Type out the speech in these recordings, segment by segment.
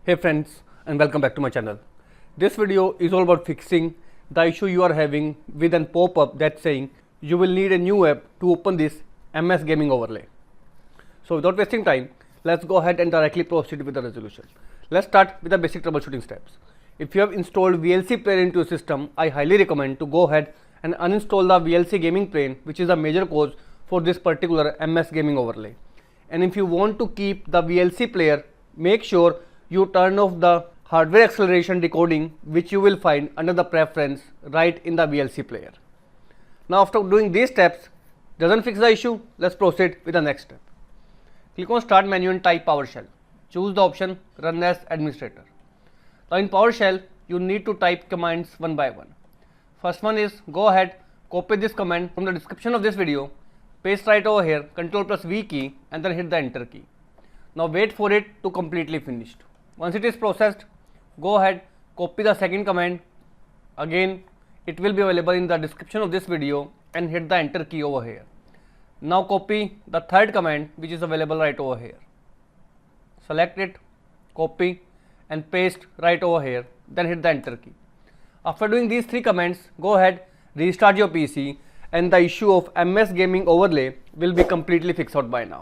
Hey friends, and welcome back to my channel. This video is all about fixing the issue you are having with an pop-up that's saying you will need a new app to open this MS Gaming Overlay. So without wasting time, let's go ahead and directly proceed with the resolution. Let's start with the basic troubleshooting steps. If you have installed VLC player into your system, I highly recommend to go ahead and uninstall the VLC gaming plane, which is a major cause for this particular MS Gaming Overlay. And if you want to keep the VLC player, make sure you turn off the hardware acceleration decoding, which you will find under the preference right in the VLC player. Now after doing these steps, doesn't fix the issue, let's proceed with the next step. Click on Start menu and type PowerShell. Choose the option Run as Administrator. Now in PowerShell, you need to type commands one by one. First one is go ahead, copy this command from the description of this video, paste right over here, Ctrl+V key, and then hit the Enter key. Now wait for it to completely finished. Once it is processed, go ahead, copy the second command. Again, it will be available in the description of this video, and hit the Enter key over here. Now copy the third command, which is available right over here. Select it, copy, and paste right over here, then hit the Enter key. After doing these three commands, go ahead, restart your PC, and the issue of MS Gaming Overlay will be completely fixed out by now.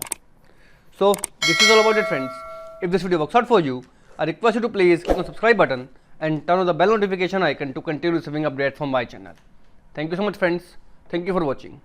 So this is all about it, friends. If this video works out for you, I request you to please click on the subscribe button and turn on the bell notification icon to continue receiving updates from my channel. Thank you so much, friends. Thank you for watching.